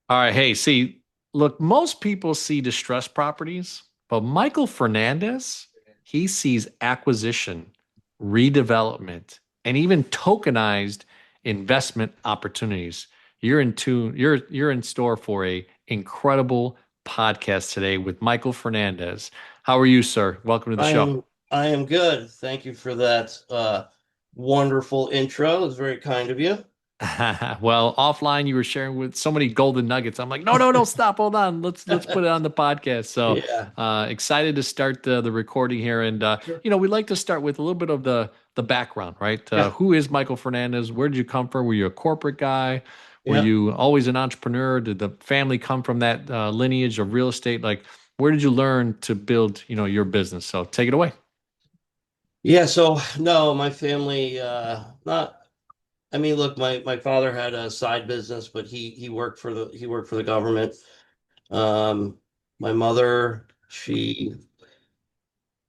All right. Hey, see, look, most people see distressed properties, but Michael Fernandez, he sees acquisition, redevelopment, and even tokenized investment opportunities. You're in store for a incredible podcast today with Michael Fernandez. How are you, sir? Welcome to the I show. am I am good. Thank you for that wonderful intro. It's very kind of you. Well, offline you were sharing with so many golden nuggets. I'm like, no, no, no, stop, hold on. Let's put it on the podcast. So Yeah. excited to start the recording here. And Sure. we'd like to start with a little bit of the background, right? Yeah. Who is Michael Fernandez? Where did you come from? Were you a corporate guy? Were Yeah. you always an entrepreneur? Did the family come from that lineage of real estate? Like, where did you learn to build, your business? So take it away. Yeah, so no, my family not I mean, look, my father had a side business, but he worked for the government. Um my mother,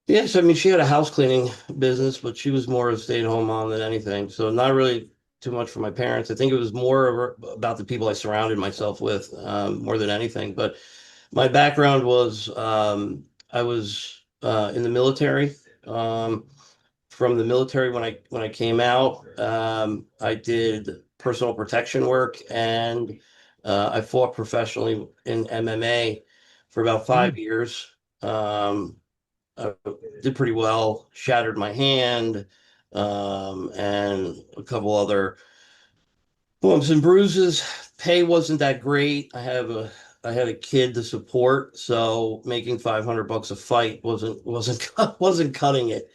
yes, I mean she had a house cleaning business, but she was more of a stay-at-home mom than anything. So not really too much for my parents. I think it was more about the people I surrounded myself with, more than anything. But my background was I was in the military. From the military when I came out, I did personal protection work and I fought professionally in MMA for about Mm. 5 years. Um, I did pretty well, shattered my hand, and a couple other bumps and bruises. Pay wasn't that great. I had a kid to support, so making $500 a fight wasn't wasn't cutting it.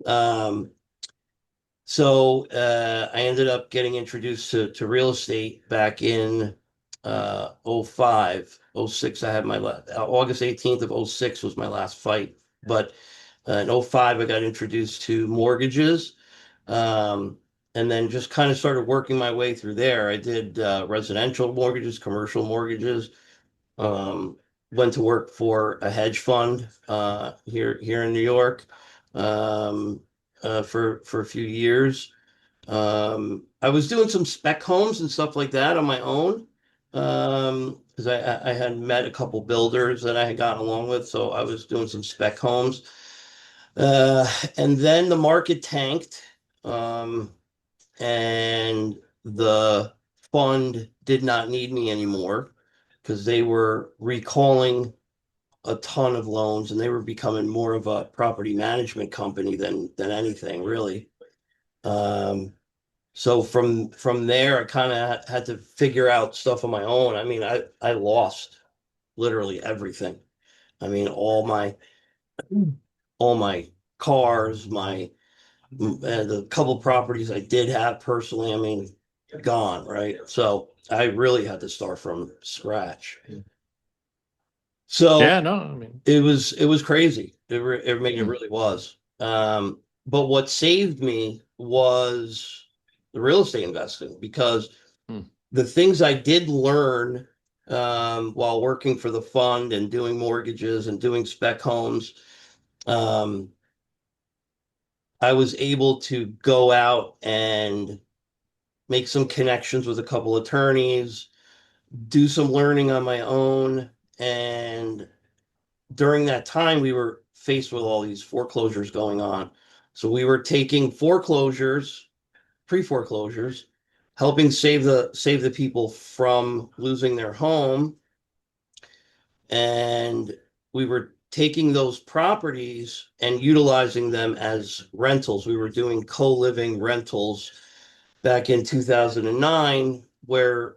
Um, I ended up getting introduced to real estate back in '05, '06. I had August 18th of '06 was my last fight. But in '05, I got introduced to mortgages. Um, and then just kind of started working my way through there. I did residential mortgages, commercial mortgages. Um, Went to work for a hedge fund here in New York, um, for a few years. I was doing some spec homes and stuff like that on my own, because I had met a couple builders that I had gotten along with, so I was doing some spec homes. Uh, and then the market tanked, um, and the fund did not need me anymore because they were recalling a ton of loans and they were becoming more of a property management company than anything really. Um, so from there, I kind of had to figure out stuff on my own. I mean, I lost literally everything. I mean, all my cars, the couple properties I did have personally, I mean, gone, right? So I really had to start from scratch. So Yeah, no, I mean, it was crazy. It made it hmm, really was. But what saved me was the real estate investing because hmm. the things I did learn while working for the fund and doing mortgages and doing spec homes, um, I was able to go out and make some connections with a couple attorneys, do some learning on my own. And during that time, we were faced with all these foreclosures going on. So we were taking foreclosures, pre-foreclosures, helping save the people from losing their home. And we were taking those properties and utilizing them as rentals. We were doing co-living rentals back in 2009, where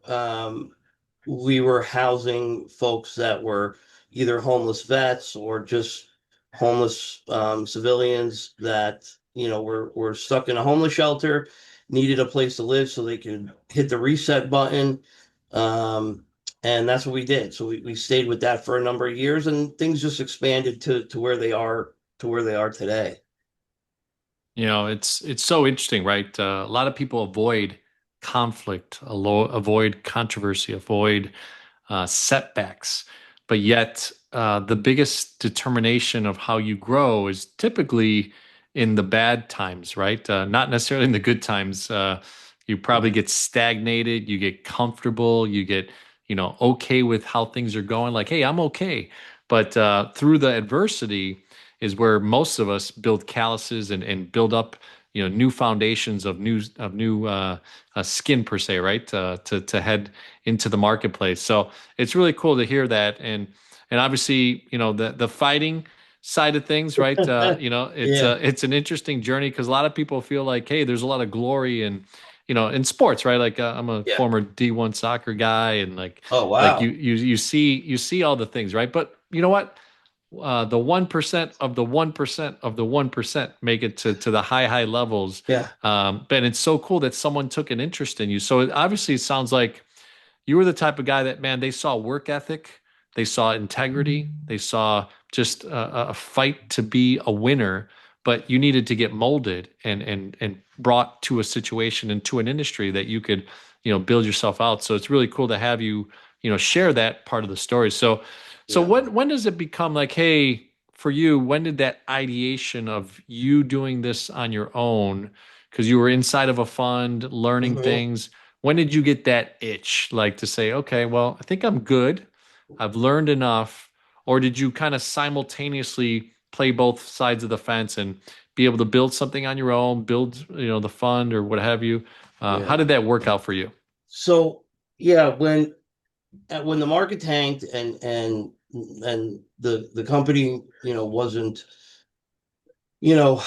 we were housing folks that were either homeless vets or just homeless civilians that were stuck in a homeless shelter, needed a place to live so they could hit the reset button. Um, and that's what we did. So we stayed with that for a number of years, and things just expanded to where they are today. It's so interesting, right? A lot of people avoid conflict, avoid controversy, avoid setbacks, but yet the biggest determination of how you grow is typically in the bad times, right? Not necessarily in the good times. You probably Mhm. get stagnated, you get comfortable, okay with how things are going, like, hey, I'm okay. But through the adversity is where most of us build calluses and build up, new foundations of new skin per se, right? To head into the marketplace. So it's really cool to hear that, and obviously, the fighting side of things, right? It's Yeah, it's an interesting journey because a lot of people feel like, hey, there's a lot of glory in sports, right? Like I'm a yeah. former D1 soccer guy, and Oh, like wow. you see all the things, right? But you know what? The 1% of the 1% of the 1% make it to the high levels. Yeah. But it's so cool that someone took an interest in you. So obviously it sounds like you were the type of guy that, man, they saw work ethic, they saw integrity, they saw just a fight to be a winner, but you needed to get molded and brought to a situation and to an industry that you could, build yourself out. So it's really cool to have you, share that part of the story. So Yeah. when does it become like, hey, for you, when did that ideation of you doing this on your own, because you were inside of a fund learning Hmm. things, when did you get that itch, like to say, okay, well, I think I'm good. I've learned enough. Or did you kind of simultaneously play both sides of the fence and be able to build something on your own, build, the fund or what have you? How Yeah. did that work out for you? So yeah, when the market tanked and the company, wasn't,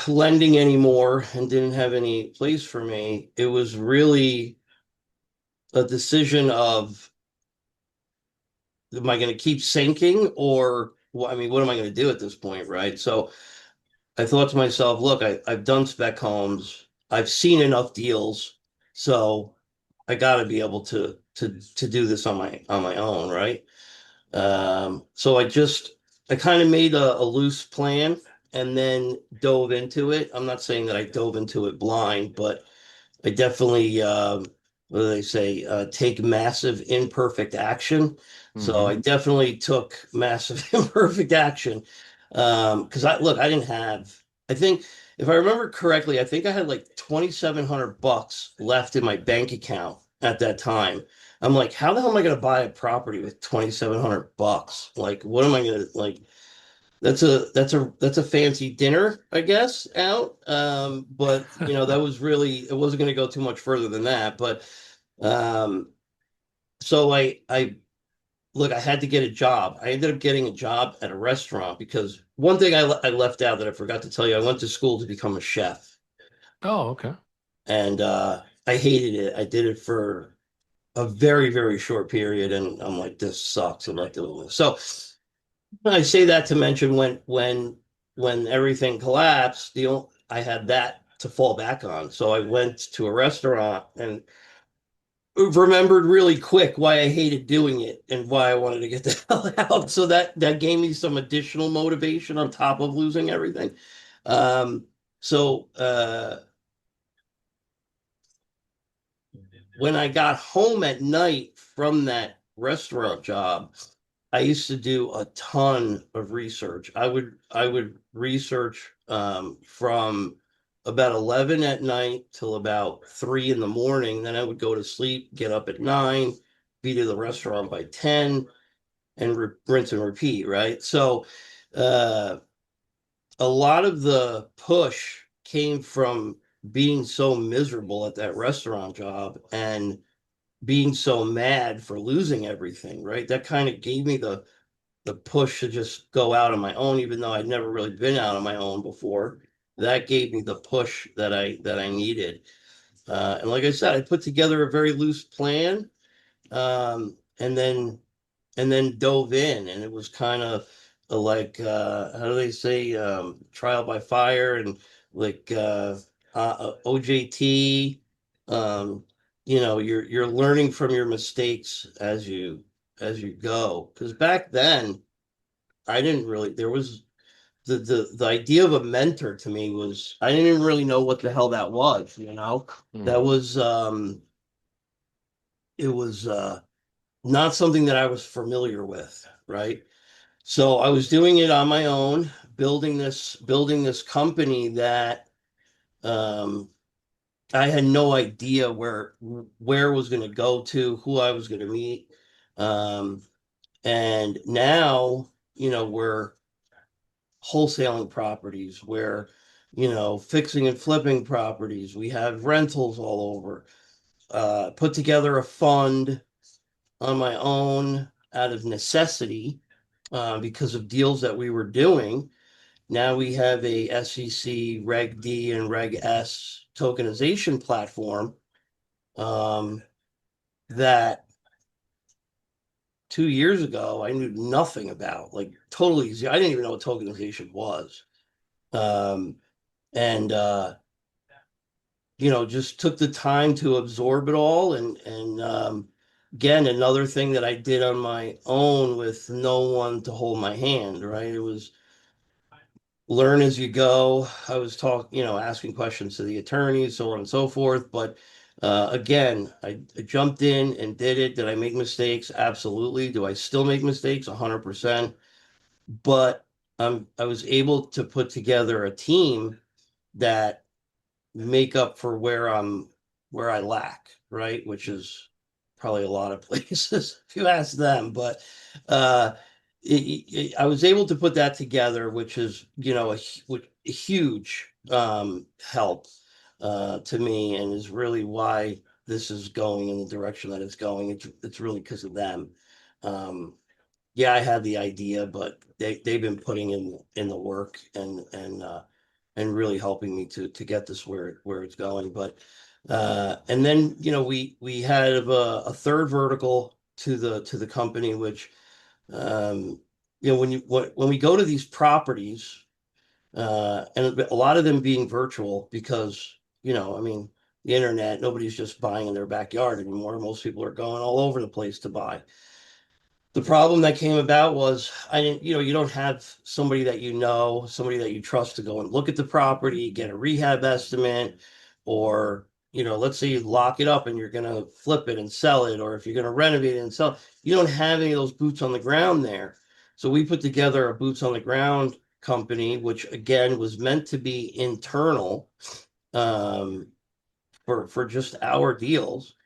lending anymore and didn't have any place for me, it was really a decision of, am I going to keep sinking or I mean, what am I going to do at this point, right? So I thought to myself, look, I've done spec homes, I've seen enough deals, so I got to be able to do this on my own, right? So I kind of made a loose plan and then dove into it. I'm not saying that I dove into it blind, but I definitely, what do they say, take massive imperfect action. So I Hmm. definitely took massive imperfect action. Because I didn't have, I think, if I remember correctly, I think I had like 2,700 bucks left in my bank account at that time. I'm like, how the hell am I going to buy a property with 2,700 bucks? Like, what am I going to like? That's a fancy dinner, I guess, out. But that was really, it wasn't going to go too much further than that. But um, so I look, I had to get a job. I ended up getting a job at a restaurant because one thing I left out that I forgot to tell you, I went to school to become a chef, Oh, okay. and I hated it. I did it for a very, very short period, and I'm like, this sucks. I'm not doing this. So I say that to mention when everything collapsed, I had that to fall back on. So I went to a restaurant and remembered really quick why I hated doing it and why I wanted to get the hell out. So that gave me some additional motivation on top of losing everything. Um, so when I got home at night from that restaurant job, I used to do a ton of research. I would research from about 11 at night till about 3 in the morning. Then I would go to sleep, get up at 9, be to the restaurant by 10, and rinse and repeat, right? So uh, a lot of the push came from being so miserable at that restaurant job and being so mad for losing everything, right? That kind of gave me the push to just go out on my own, even though I'd never really been out on my own before. That gave me the push that I needed. And like I said, I put together a very loose plan, and then dove in, and it was kind of like how do they say, trial by fire and like OJT. Um, you're learning from your mistakes as you go. Because back then, I didn't really. There was the idea of a mentor to me was I didn't even really know what the hell that was. That Hmm. was it was not something that I was familiar with, right? So I was doing it on my own, building this company that um, I had no idea where it was going to go to, who I was going to meet. Um, and now, we're wholesaling properties, we're, fixing and flipping properties. We have rentals all over. Put together a fund on my own out of necessity because of deals that we were doing. Now we have a SEC Reg D and Reg S tokenization platform um, that 2 years ago I knew nothing about, like totally. I didn't even know what tokenization was. Um, and just took the time to absorb it all. And again, another thing that I did on my own with no one to hold my hand, right? It was learn as you go. I was asking questions to the attorneys, so on and so forth. But again, I jumped in and did it. Did I make mistakes? Absolutely. Do I still make mistakes? 100%. But I was able to put together a team that make up for where I lack, right? Which is probably a lot of places if you ask them. But uh, I was able to put that together, which is a huge help to me, and is really why this is going in the direction that it's going. It's really because of them. Um, yeah, I had the idea, but they've been putting in the work and really helping me to get this where it's going. But and then we had a third vertical to the company, which when we go to these properties, and a lot of them being virtual because I mean the internet, nobody's just buying in their backyard anymore. Most people are going all over the place to buy. The problem that came about was I didn't, you don't have somebody that somebody that you trust to go and look at the property, get a rehab estimate, or, let's say you lock it up and you're going to flip it and sell it, or if you're going to renovate it and sell, you don't have any of those boots on the ground there. So we put together a boots on the ground company, which again was meant to be internal um, for just our deals.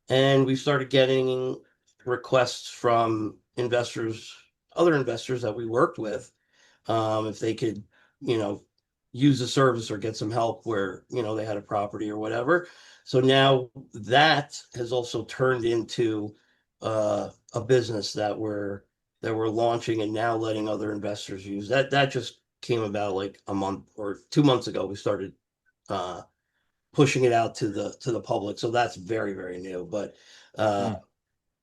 And we started getting requests from other investors that we worked with, if they could, you know, use the service or get some help where, they had a property or whatever. So now that has also turned into a business that we're launching and now letting other investors use. That just came about like a month or 2 months ago. We started uh, pushing it out to the public. So that's very, very new. But uh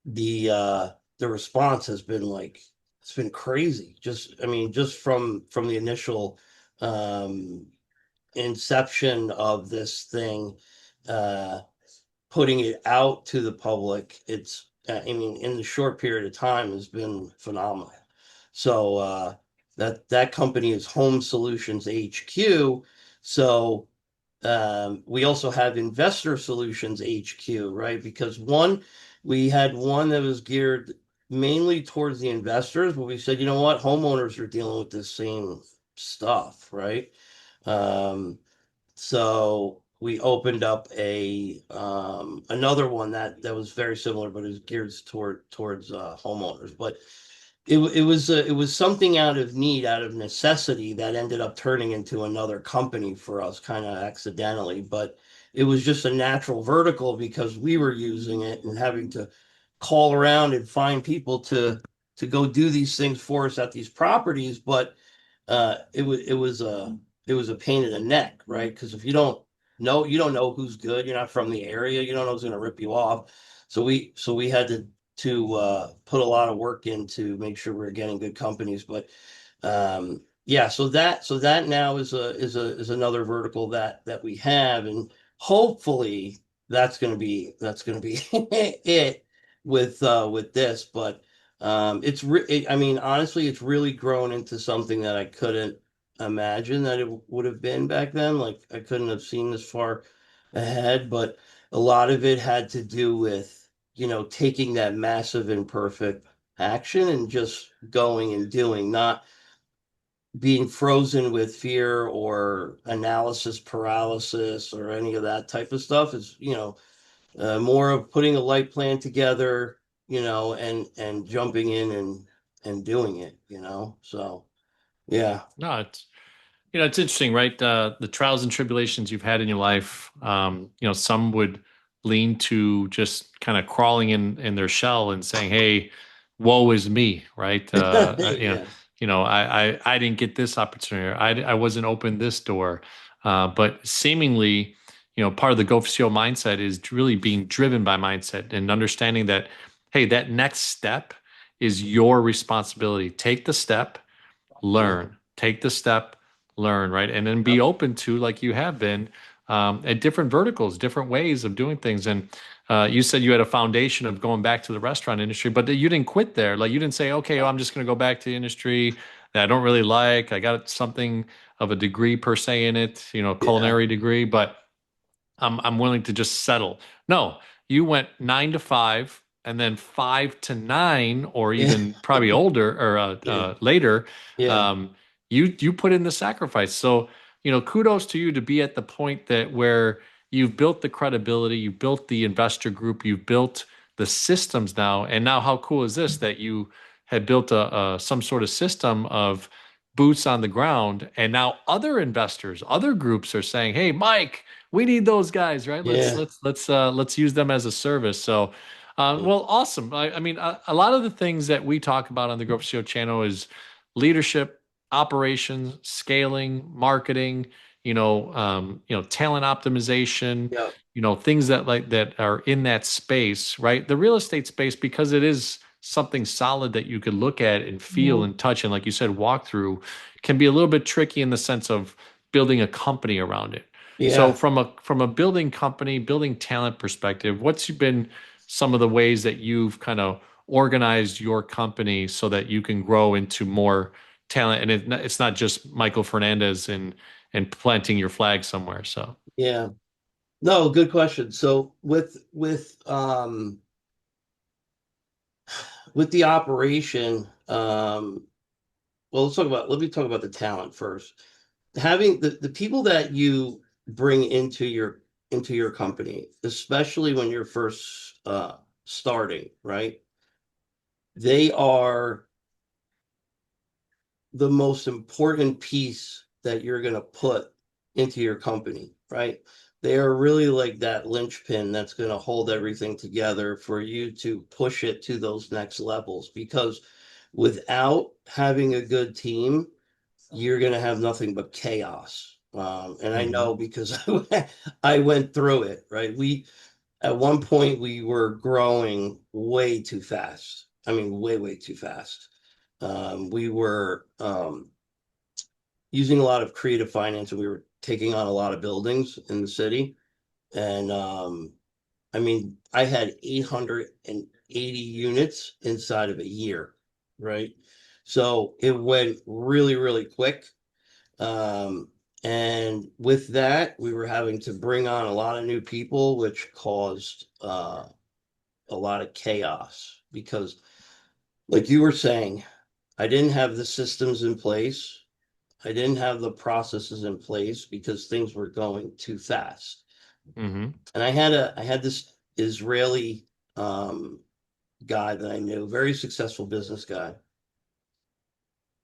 Hmm. the response has been like it's been crazy. Just from the initial um inception of this thing, uh putting it out to the public, in the short period of time has been phenomenal. So that company is Home Solutions HQ. So we also have Investor Solutions HQ, right? Because we had one that was geared mainly towards the investors, but we said, you know what, homeowners are dealing with the same stuff, right? Um, so we opened up a another one that was very similar, but it was geared towards homeowners. But it was something out of need, out of necessity that ended up turning into another company for us kind of accidentally. But it was just a natural vertical because we were using it and having to call around and find people to go do these things for us at these properties. But it was a pain in the neck, right? Because if you don't know who's good. You're not from the area. You don't know who's going to rip you off. So we had to put a lot of work in to make sure we're getting good companies. But yeah, so that now is another vertical that we have, and hopefully that's gonna be it with this. But honestly, it's really grown into something that I couldn't imagine that it would have been back then. Like I couldn't have seen this far ahead, but a lot of it had to do with, taking that massive imperfect action and just going and doing, not being frozen with fear or analysis paralysis or any of that type of stuff. Is more of putting a light plan together, and jumping in and doing it, So yeah, No, it's interesting, right? The trials and tribulations you've had in your life. Some would lean to just kind of crawling in their shell and saying, "Hey, woe is me," right? yeah, I didn't get this opportunity. Or I wasn't open this door. But seemingly, part of the Go4CEO mindset is really being driven by mindset and understanding that, hey, that next step is your responsibility. Take the step, yeah, learn, take the step, learn, right? And then be yep, open to, like you have been, at different verticals, different ways of doing things. And you said you had a foundation of going back to the restaurant industry, but you didn't quit there. Like you didn't say, okay, well, yep, I'm just going to go back to the industry that I don't really like. I got something of a degree per se in it, yeah, culinary degree, but I'm willing to just settle. No, you went 9 to 5 and then 5 to 9, or yeah, even probably older or yeah, later. yeah, Um, you put in the sacrifice. So, kudos to you to be at the point that where you've built the credibility, you've built the investor group, you've built the systems now. And now, how cool is this that you had built a some sort of system of boots on the ground, and now other investors, other groups are saying, "Hey, Mike, we need those guys, right? Let's yeah, let's use them as a service." So, yeah, well, awesome. I mean, a lot of the things that we talk about on the Growth Show channel is leadership, operations, scaling, marketing. Talent optimization. yeah, Things that like that are in that space, right? The real estate space, because it is something solid that you could look at and feel and touch, and like you said, walk through, can be a little bit tricky in the sense of building a company around it. So yeah, from a building company, building talent perspective, what's been some of the ways that you've kind of organized your company so that you can grow into more talent, and it's not just Michael Fernandez and planting your flag somewhere. So, yeah. No, good question. So with the operation, well, let me talk about the talent first. Having the people that you bring into your company, especially when you're first starting, right? They are the most important piece that you're going to put into your company, right? They are really like that linchpin that's going to hold everything together for you to push it to those next levels. Because without having a good team, you're going to have nothing but chaos. And I mhm, know because I went through it, right? At one point, we were growing way too fast. I mean, way, way too fast. We were using a lot of creative finance, and we were taking on a lot of buildings in the city. And I mean, I had 880 units inside of a year, right? So it went really, really quick. Um, and with that, we were having to bring on a lot of new people, which caused a lot of chaos because, like you were saying, I didn't have the systems in place. I didn't have the processes in place because things were going too fast. mhm, And I had this Israeli guy that I knew, very successful business guy.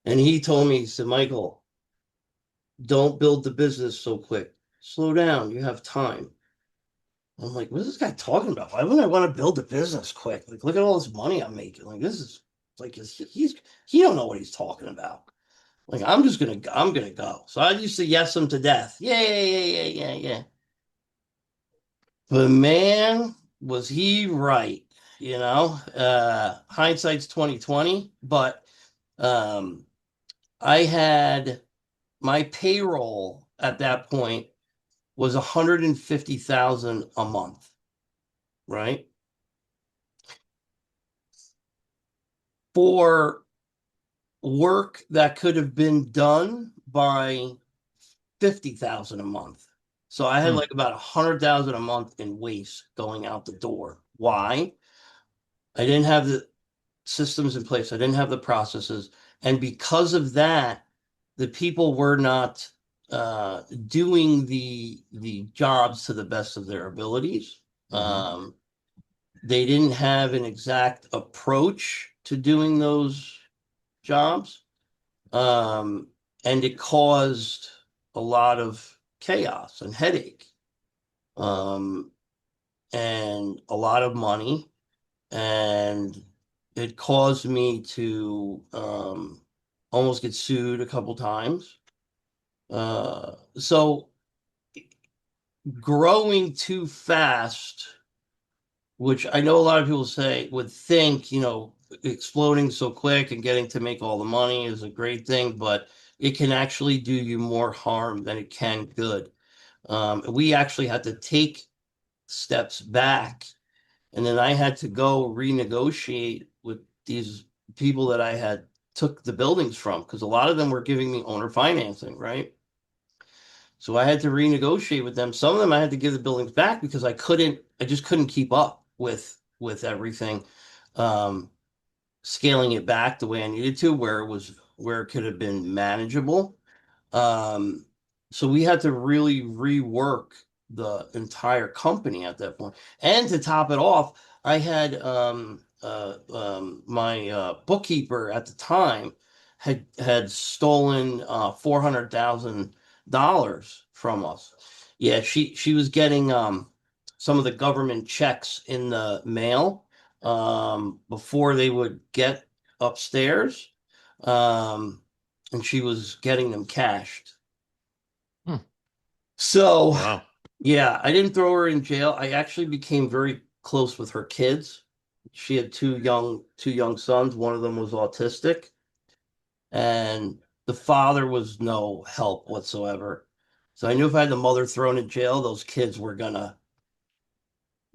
And he told me, he said, Michael, don't build the business so quick. Slow down. You have time. I'm like, what is this guy talking about? Why wouldn't I want to build a business quick? Like, look at all this money I'm making. Like, this is like he don't know what he's talking about. Like, I'm gonna go. So I used to yes him to death. Yeah, yeah, yeah, yeah, yeah, yeah. But man, was he right? Hindsight's 2020. But um, I had my payroll at that point was 150,000 a month, right? For work that could have been done by 50,000 a month. So I had mm, like about 100,000 a month in waste going out the door. Why? I didn't have the systems in place. I didn't have the processes. And because of that, the people were not doing the jobs to the best of their abilities. mhm. Um, they didn't have an exact approach to doing those jobs. Um, and it caused a lot of chaos and headache, um, and a lot of money. And it caused me to almost get sued a couple times. So growing too fast, which I know a lot of people say would think, exploding so quick and getting to make all the money is a great thing, but it can actually do you more harm than it can good. We actually had to take steps back, and then I had to go renegotiate with these people that I had took the buildings from because a lot of them were giving me owner financing, right? So I had to renegotiate with them. Some of them I had to give the buildings back because I just couldn't keep up with everything. Um, Scaling it back the way I needed to, where it could have been manageable. Um, so we had to really rework the entire company at that point. And to top it off, I had my bookkeeper at the time had stolen $400,000 from us. Yeah, she was getting some of the government checks in the mail before they would get upstairs. Um, and she was getting them cashed. Hmm. So, Wow. yeah, I didn't throw her in jail. I actually became very close with her kids. She had two young sons. One of them was autistic, and the father was no help whatsoever. So I knew if I had the mother thrown in jail, those kids were gonna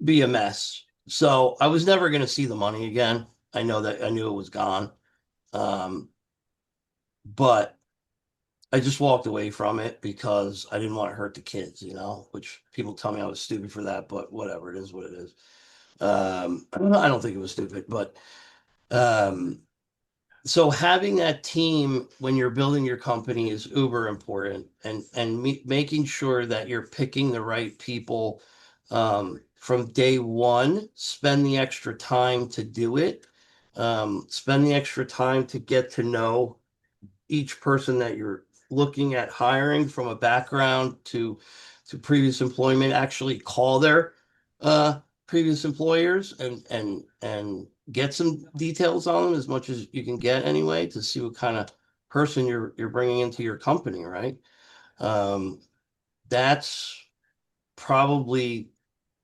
be a mess. So I was never gonna see the money again. I knew it was gone. Um, but I just walked away from it because I didn't want to hurt the kids, which people tell me I was stupid for that, but whatever, it is what it is. I don't think it was stupid, but um, so having that team when you're building your company is uber important, and making sure that you're picking the right people from day one. Spend the extra time to do it. Spend the extra time to get to know each person that you're looking at hiring from a background to previous employment. Actually call their uh previous employers and get some details on them as much as you can get anyway to see what kind of person you're bringing into your company, right? um that's probably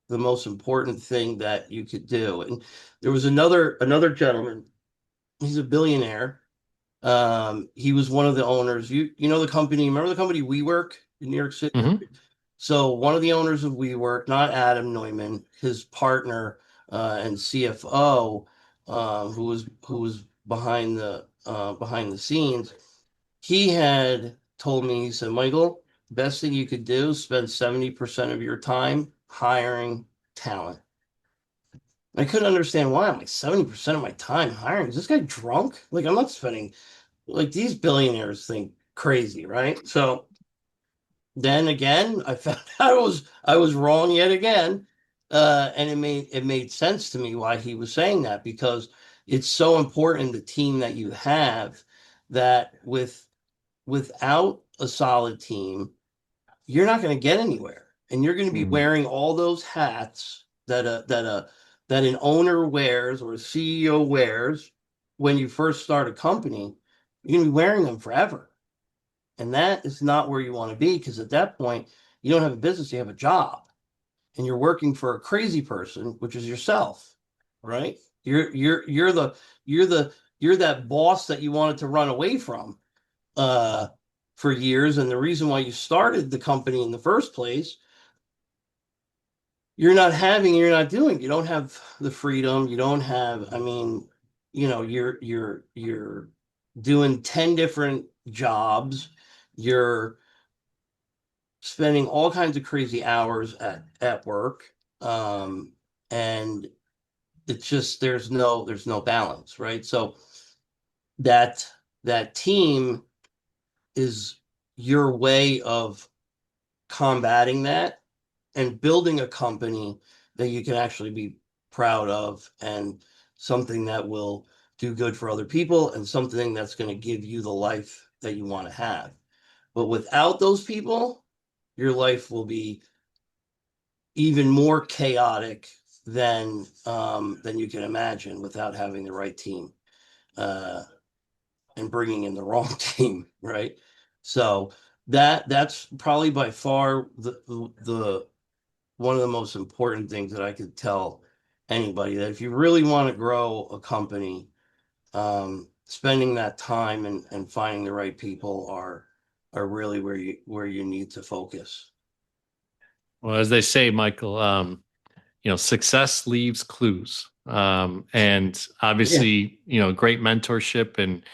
the most important thing that you could do. And there was another gentleman. He's a billionaire. He was one of the owners. You know the company, remember the company WeWork in New York City? Hmm. So one of the owners of WeWork, not Adam Neumann, his partner and CFO, who was behind the scenes, he had told me, he said, Michael, best thing you could do is spend 70% of your time hiring talent. I couldn't understand why. I'm like, 70% of my time hiring. Is this guy drunk? Like, I'm not spending, like, these billionaires think crazy, right? So then again, I found out I was wrong yet again. And it made sense to me why he was saying that, because it's so important the team that you have, that without a solid team, you're not going to get anywhere, and you're going to be Hmm. wearing all those hats that an owner wears or a CEO wears when you first start a company. You're going to be wearing them forever, and that is not where you want to be, because at that point you don't have a business, you have a job, and you're working for a crazy person, which is yourself, right? You're that boss that you wanted to run away from uh, for years, and the reason why you started the company in the first place. You're not doing. You don't have the freedom. You don't have. I mean, you're doing 10 different jobs. You're spending all kinds of crazy hours at work. Um, and it's just there's no balance, right? So that that team is your way of combating that and building a company that you can actually be proud of, and something that will do good for other people, and something that's going to give you the life that you want to have. But without those people, your life will be even more chaotic than you can imagine without having the right team, uh, and bringing in the wrong team, right? So that's probably by far the one of the most important things that I could tell anybody, that if you really want to grow a company, spending that time and finding the right people are really where you need to focus. Well, as they say, Michael, success leaves clues. And Yeah, obviously, great mentorship and,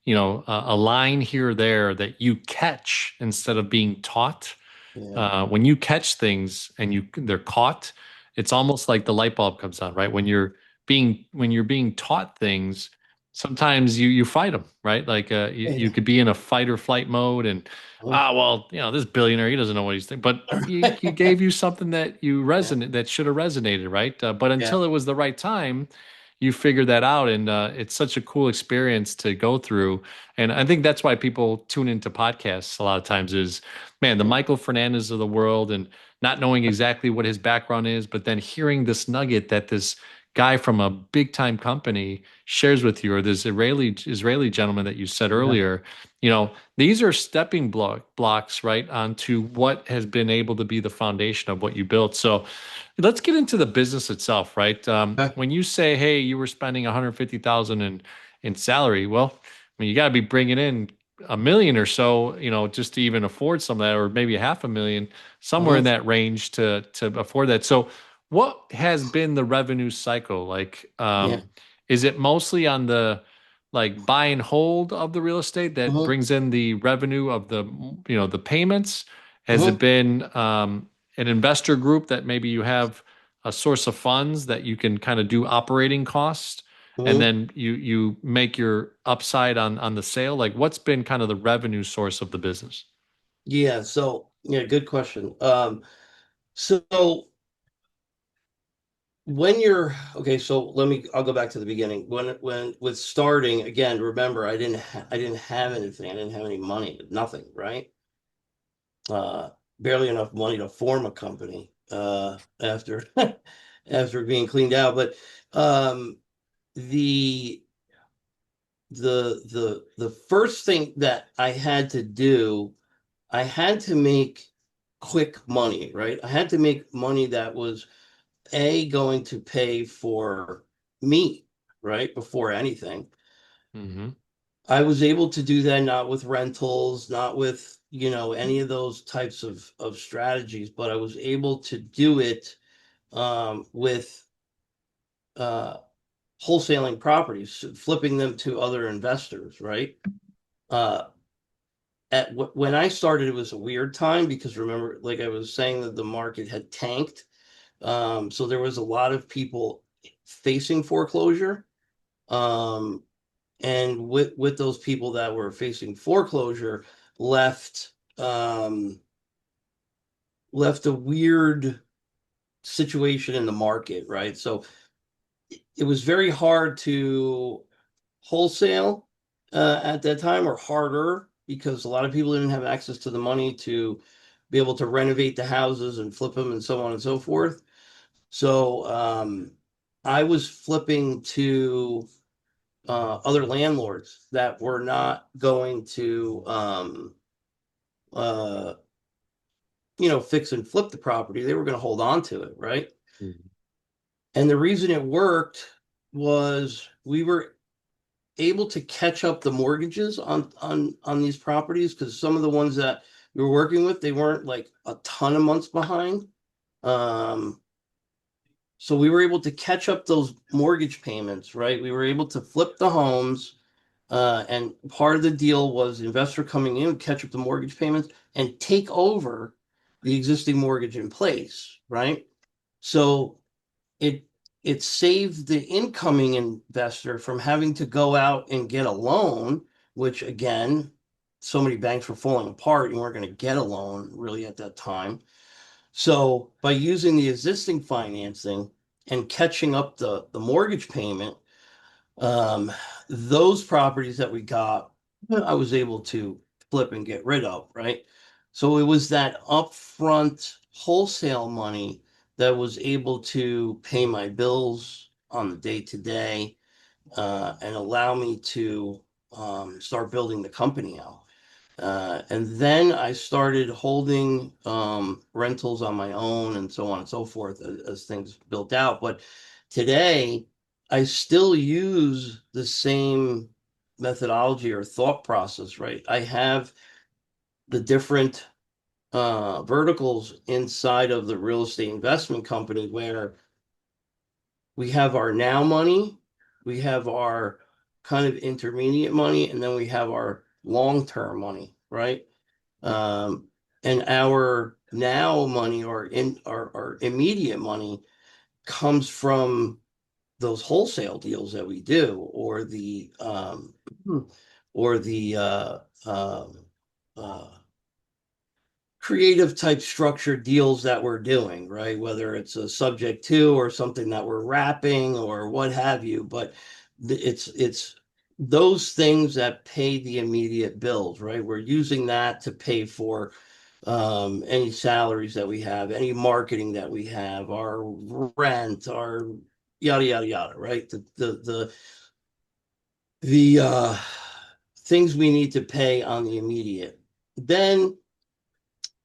a line here or there that you catch instead of being taught. yeah, When you catch things and they're caught, it's almost like the light bulb comes on, right? When you're being taught things, sometimes you fight them, right? Like you yeah. could be in a fight or flight mode, and well, this billionaire, he doesn't know what he's thinking, but he gave you something that you Yeah, resonate that should have resonated, right? But yeah, until it was the right time, you figured that out, and it's such a cool experience to go through. And I think that's why people tune into podcasts a lot of times is, man, the yeah, Michael Fernandez of the world, and not knowing exactly what his background is, but then hearing this nugget that this guy from a big time company shares with you, or this Israeli gentleman that you said yeah. earlier, these are stepping blocks, right, onto what has been able to be the foundation of what you built. So let's get into the business itself, right? Okay. When you say, hey, you were spending 150,000 in salary, well, I mean, you got to be bringing in a million or so, just to even afford some of that, or maybe half a million, somewhere in Mhm. that range to afford that. So, what has been the revenue cycle like? Yeah. Is it mostly on the like buy and hold of the real estate that Mhm. brings in the revenue of the payments? Has it Mhm. been an investor group that maybe you have a source of funds that you can kind of do operating costs, and Mhm. then you make your upside on the sale? Like, what's been kind of the revenue source of the business? Yeah, so yeah, good question. So when you're okay, so I'll go back to the beginning. When with starting again, remember I didn't have anything. I didn't have any money, nothing, right? Uh Barely enough money to form a company after after being cleaned out. But the the first thing that I had to do, I had to make quick money, right? I had to make money that was going to pay for me, right? Before anything. Hmm. I was able to do that not with rentals, not with, any of those types of strategies, but I was able to do it with uh, wholesaling properties, flipping them to other investors, right? Uh, when I started, it was a weird time because remember, like I was saying, that the market had tanked. So there was a lot of people facing foreclosure. Um, and with those people that were facing foreclosure left um, left a weird situation in the market, right? So it was very hard to wholesale at that time, or harder because a lot of people didn't have access to the money to be able to renovate the houses and flip them and so on and so forth. So I was flipping to other landlords that were not going to, uh, fix and flip the property. They were going to hold on to it, right? And the reason it worked was we were able to catch up the mortgages on these properties, because some of the ones that we were working with, they weren't like a ton of months behind. Um, so we were able to catch up those mortgage payments, right? We were able to flip the homes. And part of the deal was the investor coming in, catch up the mortgage payments, and take over the existing mortgage in place, right? So it it saved the incoming investor from having to go out and get a loan, which again, so many banks were falling apart. You weren't going to get a loan really at that time. So by using the existing financing, and catching up the mortgage payment, um, those properties that we got, I was able to flip and get rid of, right? So it was that upfront wholesale money that was able to pay my bills on the day to day, and allow me to start building the company out. And then I started holding rentals on my own and so on and so forth as things built out. But today, I still use the same methodology or thought process, right? I have the different verticals inside of the real estate investment company where we have our now money, we have our kind of intermediate money, and then we have our long-term money, right? Um, and our now money or in our immediate money comes from those wholesale deals that we do or the uh, creative type structured deals that we're doing, right? Whether it's a subject to or something that we're wrapping or what have you, but it's those things that pay the immediate bills, right? We're using that to pay for any salaries that we have, any marketing that we have, our rent, our yada yada yada, right? The things we need to pay on the immediate. Then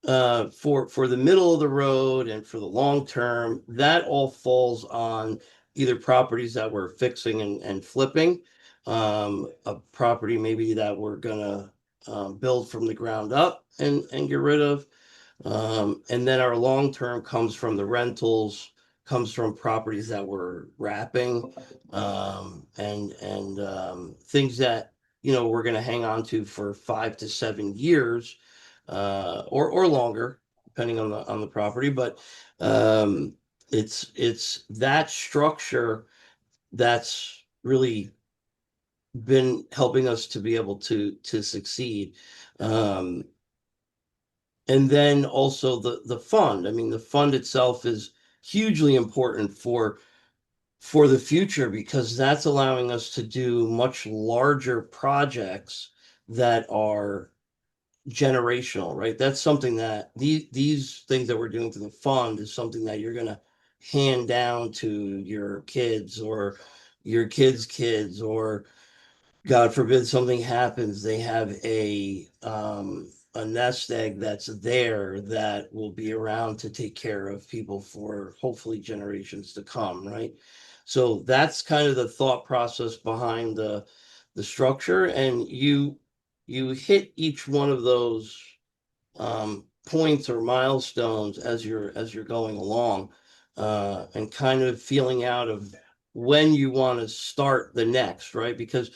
for the middle of the road and for the long term, that all falls on either properties that we're fixing and flipping, a property maybe that we're gonna build from the ground up and get rid of. And then our long term comes from the rentals, comes from properties that we're wrapping, and things that we're going to hang on to for 5 to 7 years, or longer, depending on the property. But um, it's that structure that's really been helping us to be able to succeed. Um, and then also the fund. I mean, the fund itself is hugely important for the future because that's allowing us to do much larger projects that are generational, right? That's something that these things that we're doing to the fund is something that you're going to hand down to your kids or your kids' kids, or God forbid something happens, they have a nest egg that's there that will be around to take care of people for hopefully generations to come, right? So that's kind of the thought process behind the structure, and you hit each one of those points or milestones as you're going along, and kind of feeling out of when you want to start the next, right? Because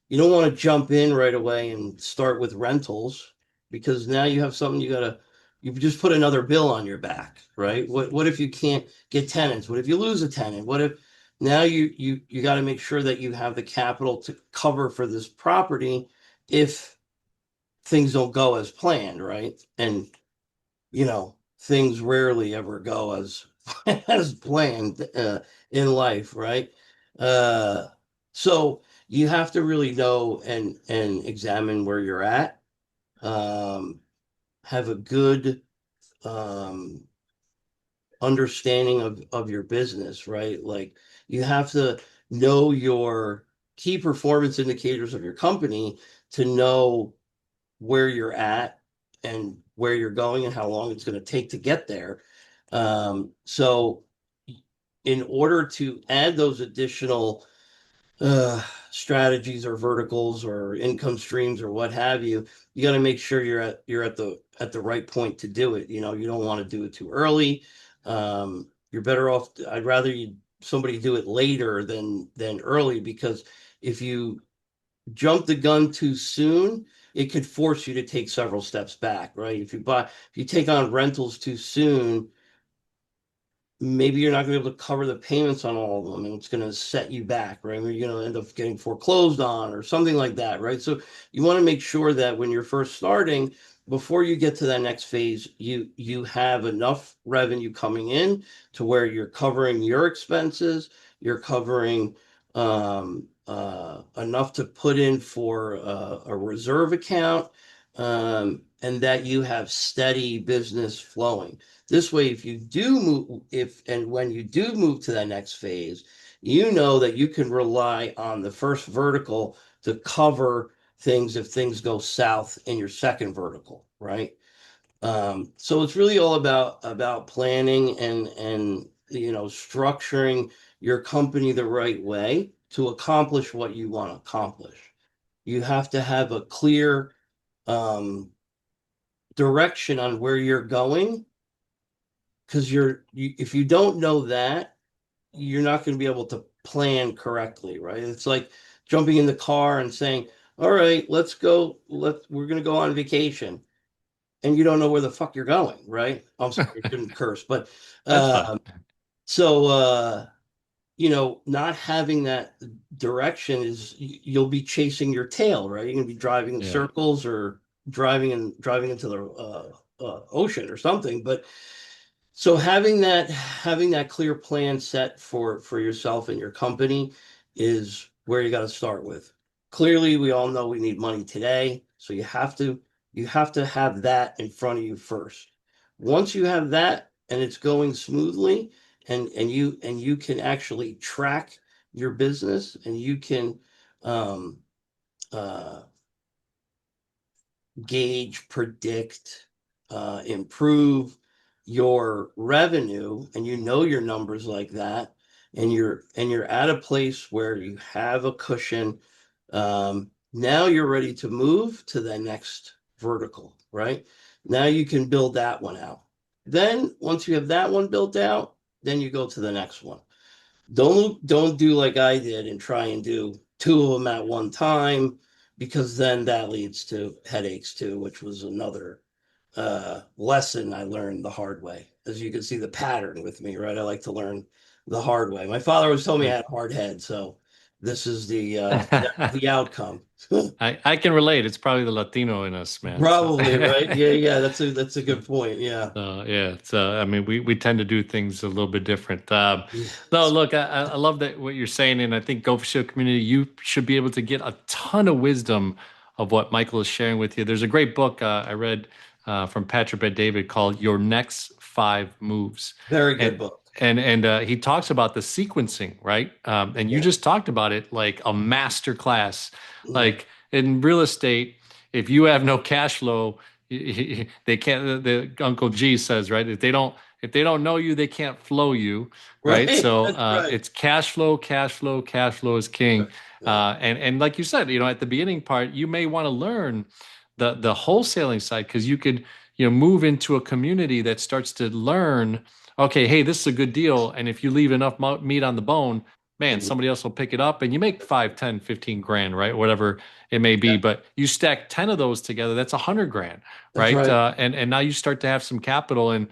you don't want to jump in right away and start with rentals because now you have something you just put another bill on your back, right? What if you can't get tenants? What if you lose a tenant? What if now you got to make sure that you have the capital to cover for this property if things don't go as planned, right? And things rarely ever go as as planned in life, right? Uh, so you have to really know and examine where you're at. Um, have a good um, understanding of your business, right? Like you have to know your key performance indicators of your company to know where you're at and where you're going and how long it's going to take to get there. So in order to add those additional uh, strategies or verticals or income streams or what have you, you got to make sure you're at the right point to do it. You don't want to do it too early. You're better off. I'd rather somebody do it later than early, because if you jump the gun too soon, it could force you to take several steps back, right? If you take on rentals too soon, maybe you're not going to be able to cover the payments on all of them, and it's going to set you back, right? Or you're going to end up getting foreclosed on or something like that, right? So you want to make sure that when you're first starting, before you get to that next phase, you have enough revenue coming in to where you're covering your expenses, you're covering enough to put in for a reserve account, and that you have steady business flowing. This way, if you do move, if and when you do move to that next phase, you know that you can rely on the first vertical to cover things if things go south in your second vertical, right? So it's really all about planning and structuring your company the right way to accomplish what you want to accomplish. You have to have a clear um, direction on where you're going, because if you don't know that, you're not going to be able to plan correctly, right? It's like jumping in the car and saying, "All right, let's go. We're going to go on vacation." And you don't know where the fuck you're going, right? I'm sorry, I shouldn't curse, but That's fine. um, so not having that direction is you'll be chasing your tail, right? You're gonna be driving in Yeah. circles or driving into the ocean or something. But so having that clear plan set for yourself and your company is where you got to start with. Clearly, we all know we need money today, so you have to have that in front of you first. Once you have that and it's going smoothly, and you can actually track your business, and you can um, uh, gauge, predict, improve your revenue, and you know your numbers like that, and you're at a place where you have a cushion. Now you're ready to move to the next vertical, right? Now you can build that one out. Then once you have that one built out, then you go to the next one. Don't do like I did and try and do two of them at one time, because then that leads to headaches too, which was another lesson I learned the hard way. As you can see the pattern with me, right? I like to learn the hard way. My father always told me I had a hard head, so this is the outcome. I can relate. It's probably the Latino in us, man. So Probably, right? Yeah, yeah, that's a good point. Yeah. yeah, it's I mean we tend to do things a little bit different. Yeah. No, look, I love that what you're saying, and I think Go4CEO community, you should be able to get a ton of wisdom of what Michael is sharing with you. There's a great book I read from Patrick Bet David called Your Next Five Moves, Very good and book. he talks about the sequencing, right? And you Yeah. just talked about it like a master class, Yeah. like in real estate. If you have no cash flow, they can't. The Uncle G says, right? If they don't know you, they can't flow you, right? Right. So That's right. it's cash flow, cash flow, cash flow is king. Right. Yeah. And like you said, at the beginning part, you may want to learn the wholesaling side, because you could move into a community that starts to learn. Okay, hey, this is a good deal, and if you leave enough meat on the bone, man, Mhm. somebody else will pick it up, and you make 5, 10, 15 grand, right? Whatever it may be. Yeah. But you stack 10 of those together, that's 100 grand, That's right? right. And now you start to have some capital, and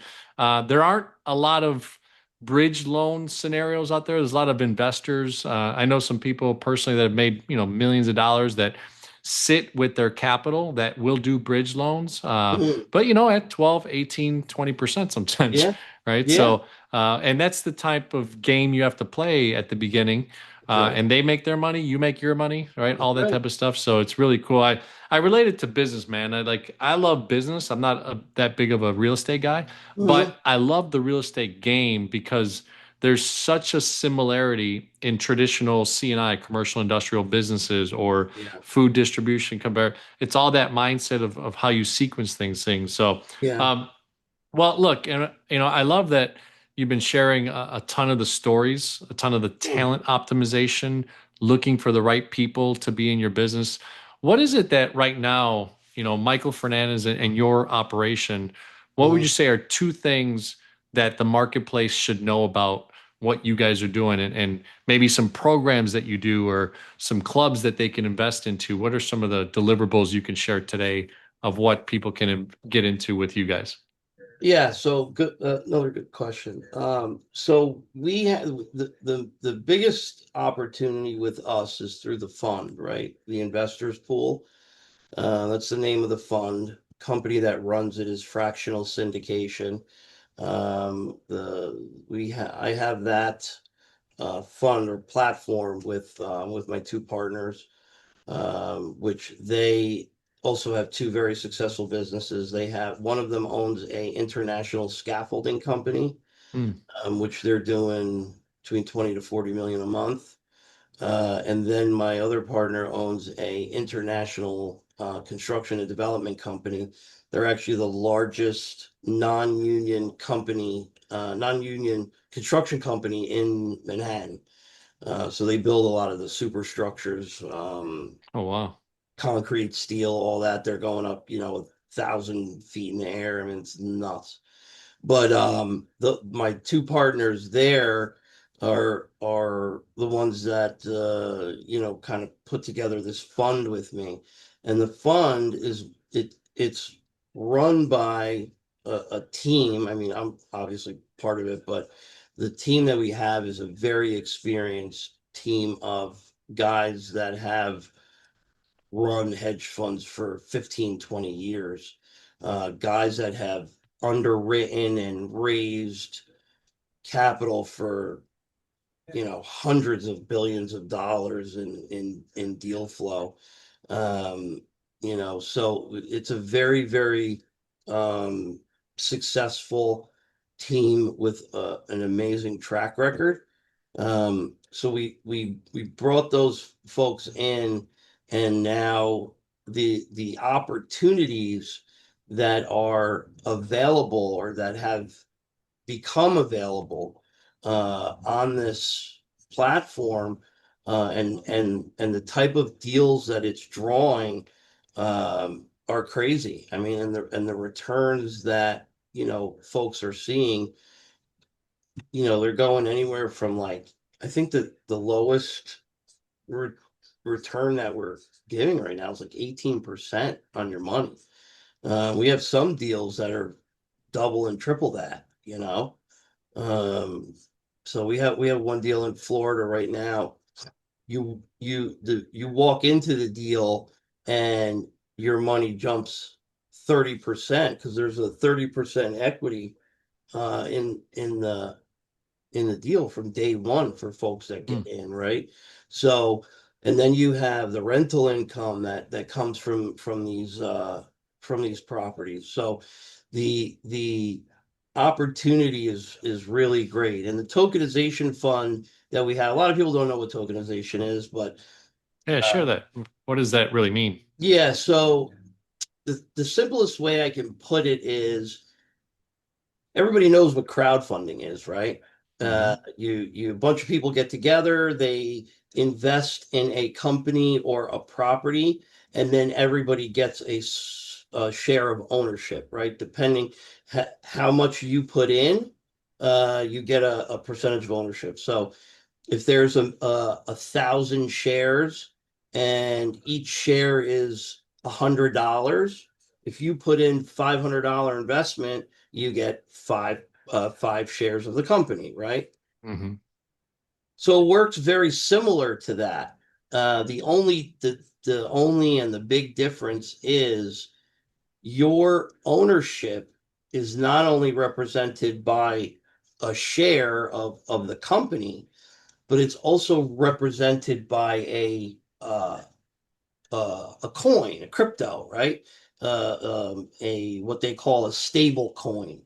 there aren't a lot of bridge loan scenarios out there. There's a lot of investors. I know some people personally that have made millions of dollars that sit with their capital that will do bridge loans. Mhm. But at 12, 18, 20% sometimes, Yeah. right? Yeah. So and that's the type of game you have to play at the beginning. That's right. And they make their money, you make your money, right? That's All that right. type of stuff. So it's really cool. I relate it to business, man. I love business. I'm not that big of a real estate guy, Mhm. but I love the real estate game because there's such a similarity in traditional C&I, commercial industrial businesses, or Yeah. food distribution. Compare, it's all that mindset of how you sequence things. So, Yeah. um, well, look, and I love that you've been sharing a ton of the stories, a ton of the Mhm. talent optimization, looking for the right people to be in your business. What is it that right now, Michael Fernandez and your operation, what would you Mhm. say are two things that the marketplace should know about what you guys are doing, and maybe some programs that you do, or some clubs that they can invest into? What are some of the deliverables you can share today of what people can get into with you guys? Yeah, so good, another good question. So we have the biggest opportunity with us is through the fund, right? The investors pool. That's the name of the fund. company that runs it is fractional syndication. I have that fund or platform with my two partners, which they also have two very successful businesses. They have one of them owns a international scaffolding company, Mm. which they're doing between 20 to 40 million a month. And then my other partner owns a international construction and development company. They're actually the largest non-union construction company in Manhattan. So they build a lot of the superstructures, Oh, wow. concrete, steel, all that. They're going up, 1,000 feet in the air. I mean, it's nuts. But the my two partners there are the ones that kind of put together this fund with me. And the fund it's run by a team. I mean, I'm obviously part of it, but the team that we have is a very experienced team of guys that have run hedge funds for 15, 20 years. Guys that have underwritten and raised capital for, hundreds of billions of dollars in deal flow. Um, so it's a very, very um, successful team with an amazing track record. So we brought those folks in, and now the opportunities that are available or that have become available on this platform, and the type of deals that it's drawing are crazy. I mean, and the returns that folks are seeing, they're going anywhere from, like, I think that the lowest re return that we're giving right now is like 18% on your money. We have some deals that are double and triple that. Um, so we have one deal in Florida right now. You walk into the deal and your money jumps 30% because there's a 30% equity in the deal from day one for folks that get Mm. in, right? So, and then you have the rental income that comes from these properties. So the opportunity is really great. And the tokenization fund that we have, a lot of people don't know what tokenization is, but Yeah, share uh, that. What does that really mean? yeah, so the simplest way I can put it is everybody knows what crowdfunding is, right? Hmm. You a bunch of people get together, they invest in a company or a property, and then everybody gets a share of ownership, right? Depending how much you put in, you get a percentage of ownership. So if there's a thousand shares and each share is $100, if you put in $500 investment, you get five shares of the company, right? Hmm. So it works very similar to that. The only and the big difference is your ownership is not only represented by a share of the company, but it's also represented by a coin, a crypto, right? A what they call a stable coin.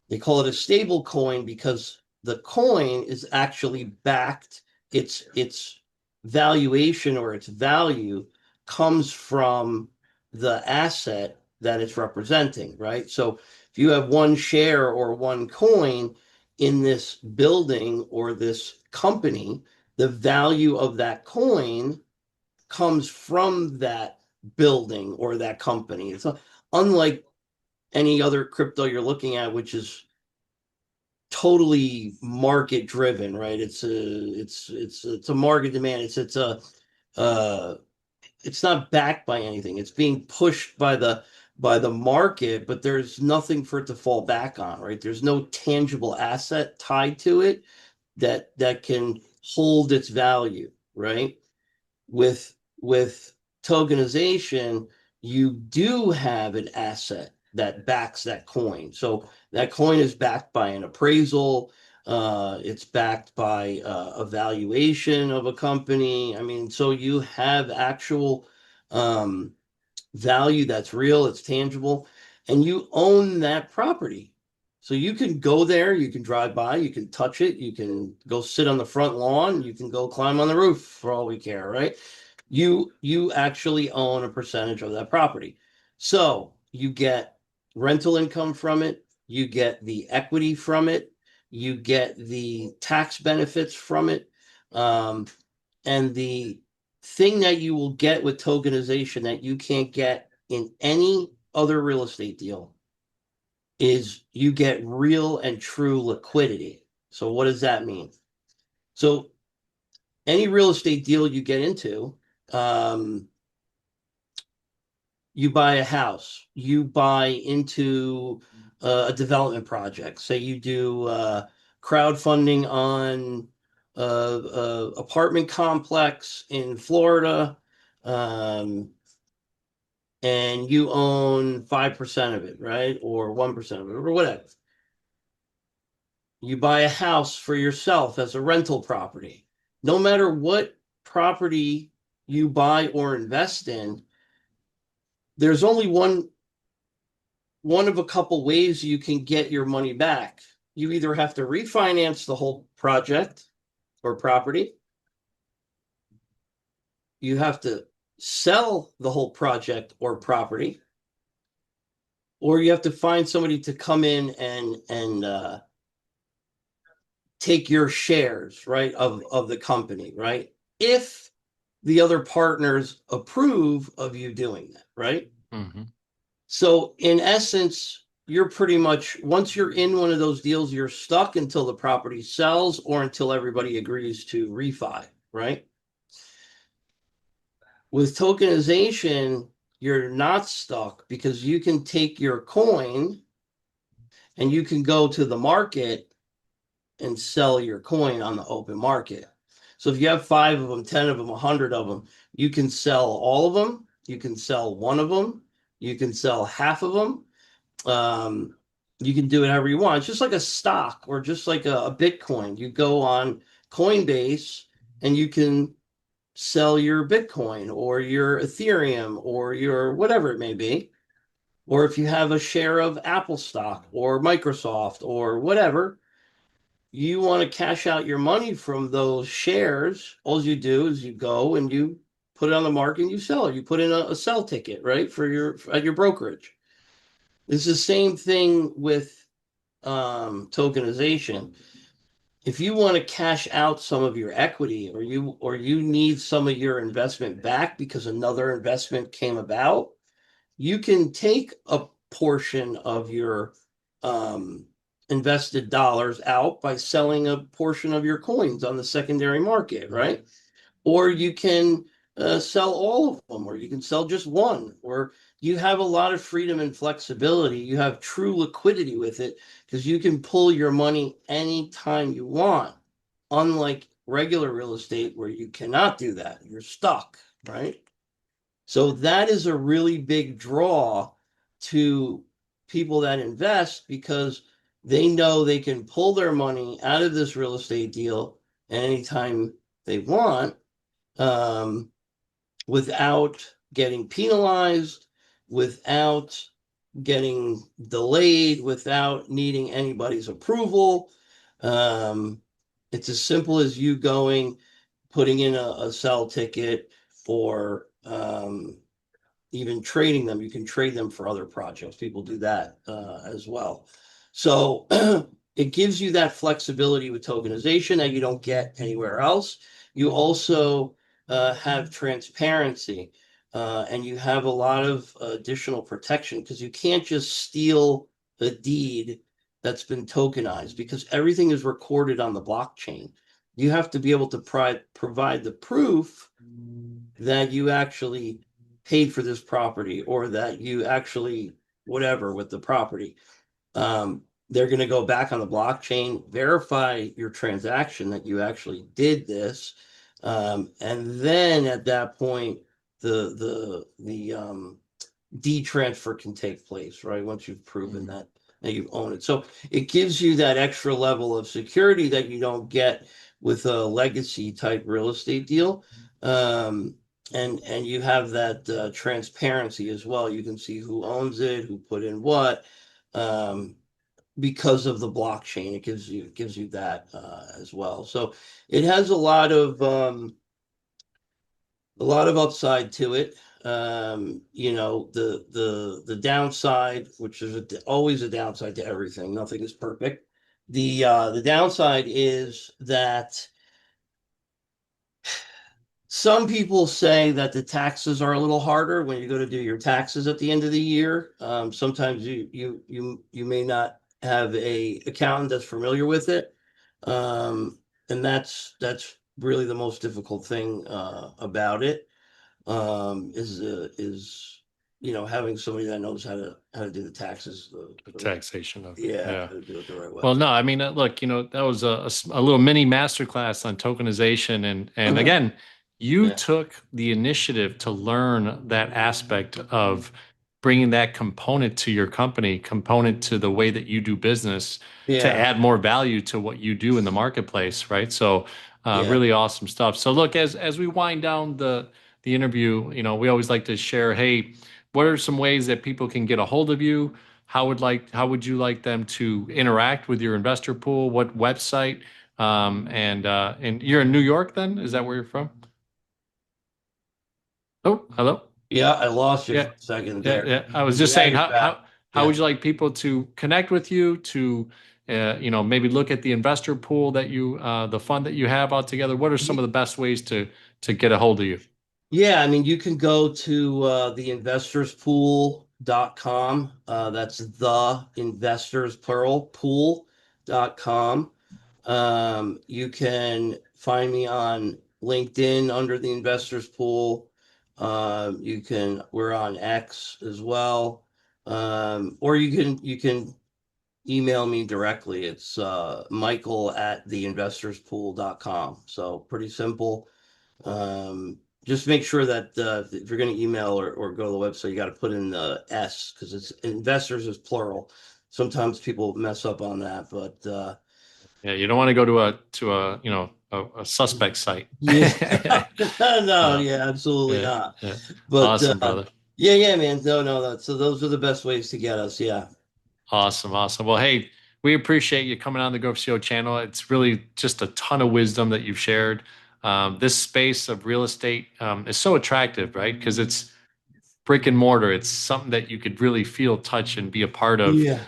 They call it a stable coin because the coin is actually backed. Its valuation or its value comes from the asset that it's representing, right? So if you have one share or one coin in this building or this company, the value of that coin comes from that building or that company. It's unlike any other crypto you're looking at, which is totally market driven, right? It's a market demand. Uh it's not backed by anything. It's being pushed by the market, but there's nothing for it to fall back on, right? There's no tangible asset tied to it that can hold its value, right? With tokenization, you do have an asset that backs that coin. So that coin is backed by an appraisal. It's backed by a valuation of a company. I mean, so you have actual um, value that's real, it's tangible, and you own that property. So you can go there, you can drive by, you can touch it, you can go sit on the front lawn, you can go climb on the roof for all we care, right? You actually own a percentage of that property. So you get rental income from it, you get the equity from it, you get the tax benefits from it. And the thing that you will get with tokenization that you can't get in any other real estate deal is you get real and true liquidity. So what does that mean? So any real estate deal you get into, um, you buy a house, you buy into a development project. Say you do crowdfunding on a apartment complex in Florida, um, and you own 5% of it, right? Or 1% of it, or whatever. You buy a house for yourself as a rental property. No matter what property you buy or invest in, there's only one of a couple ways you can get your money back. You either have to refinance the whole project or property, you have to sell the whole project or property, or you have to find somebody to come in and take your shares, right, of the company, right? If the other partners approve of you doing that, right? Hmm. So in essence, you're pretty much once you're in one of those deals, you're stuck until the property sells or until everybody agrees to refi, right? With tokenization, you're not stuck because you can take your coin and you can go to the market and sell your coin on the open market. So if you have five of them, 10 of them, 100 of them, you can sell all of them. You can sell one of them. You can sell half of them. Um, you can do it however you want. It's just like a stock or just like a Bitcoin. You go on Coinbase and you can sell your Bitcoin or your Ethereum or your whatever it may be. Or if you have a share of Apple stock or Microsoft or whatever, you want to cash out your money from those shares, all you do is you go and you put it on the market and you sell it. You put in a sell ticket, right, for your at your brokerage. It's the same thing with tokenization. If you want to cash out some of your equity or you need some of your investment back because another investment came about, you can take a portion of your um, invested dollars out by selling a portion of your coins on the secondary market, right? Or you can sell all of them, or you can sell just one, or you have a lot of freedom and flexibility. You have true liquidity with it because you can pull your money anytime you want, unlike regular real estate where you cannot do that. You're stuck, right? So that is a really big draw to people that invest because they know they can pull their money out of this real estate deal anytime they want, um, without getting penalized, without getting delayed, without needing anybody's approval. Um, it's as simple as you going, putting in a sell ticket or even trading them. You can trade them for other projects. People do that as well. So it gives you that flexibility with tokenization that you don't get anywhere else. You also have transparency and you have a lot of additional protection because you can't just steal a deed that's been tokenized because everything is recorded on the blockchain. You have to be able to provide the proof that you actually paid for this property or that you actually whatever with the property. They're going to go back on the blockchain, verify your transaction that you actually did this, and then at that point, the deed transfer can take place, right? Once you've proven Mhm. that you own it. So it gives you that extra level of security that you don't get with a legacy type real estate deal. Um, and you have that transparency as well. You can see who owns it, who put in what. Um, because of the blockchain, it gives you that as well. So it has a lot of upside to it. The downside, which is always a downside to everything. Nothing is perfect. The downside is that some people say that the taxes are a little harder when you go to do your taxes at the end of the year. Sometimes you may not have a accountant that's familiar with it. And that's really the most difficult thing about it. Is having somebody that knows how to do the taxes Taxation of it. yeah, Yeah. how to do it the right way. Well, no, I mean, look, that was a little mini masterclass on tokenization, and again, you Yeah, took the initiative to learn that aspect of bringing that component to your company, component to the way that you do business, to yeah, add more value to what you do in the marketplace, right? So, yeah. really awesome stuff. So, look, as we wind down the interview, we always like to share, hey, what are some ways that people can get a hold of you? How would you like them to interact with your investor pool? What website? And you're in New York then? Is that where you're from? Oh, hello. Yeah, I lost you for Yeah, a second yeah, there. yeah. I was just Yeah, saying, you're how back. how how Yeah. would you like people to connect with you to, maybe look at the investor pool that the fund that you have out together? What are some of the best ways to get a hold of you? Yeah, I mean, you can go to theinvestorspool.com. That's the investors plural pool.com. You can find me on LinkedIn under the investors pool. We're on X as well. Or you can email me directly. It's Michael at theinvestorspool.com. So pretty simple. Just make sure that if you're going to email or go to the website, you got to put in the S because it's investors is plural. Sometimes people mess up on that, but Yeah, you don't want to go to a suspect site. yeah, no, Uh, yeah, absolutely yeah, not. yeah. But Awesome, brother. yeah, yeah, man, no, no, so those are the best ways to get us. Yeah, Awesome, awesome. Well, hey, we appreciate you coming on the GO4CEO channel. It's really just a ton of wisdom that you've shared. This space of real estate is so attractive, right? Because it's brick and mortar. It's something that you could really feel, touch, and be a part of. yeah,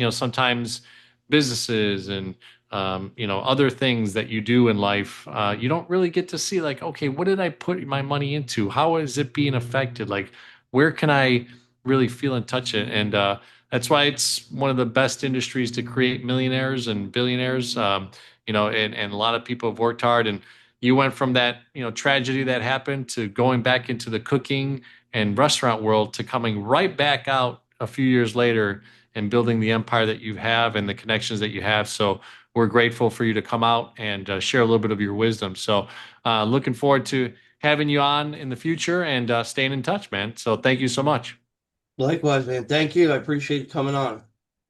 Sometimes businesses and other things that you do in life, you don't really get to see. Like, okay, what did I put my money into? How is it being affected? Like, where can I really feel and touch it? And that's why it's one of the best industries to create millionaires and billionaires. And a lot of people have worked hard and. You went from that, tragedy that happened to going back into the cooking and restaurant world to coming right back out a few years later and building the empire that you have and the connections that you have. So we're grateful for you to come out and share a little bit of your wisdom. So looking forward to having you on in the future and staying in touch, man. So thank you so much. likewise, man. Thank you. I appreciate you coming on.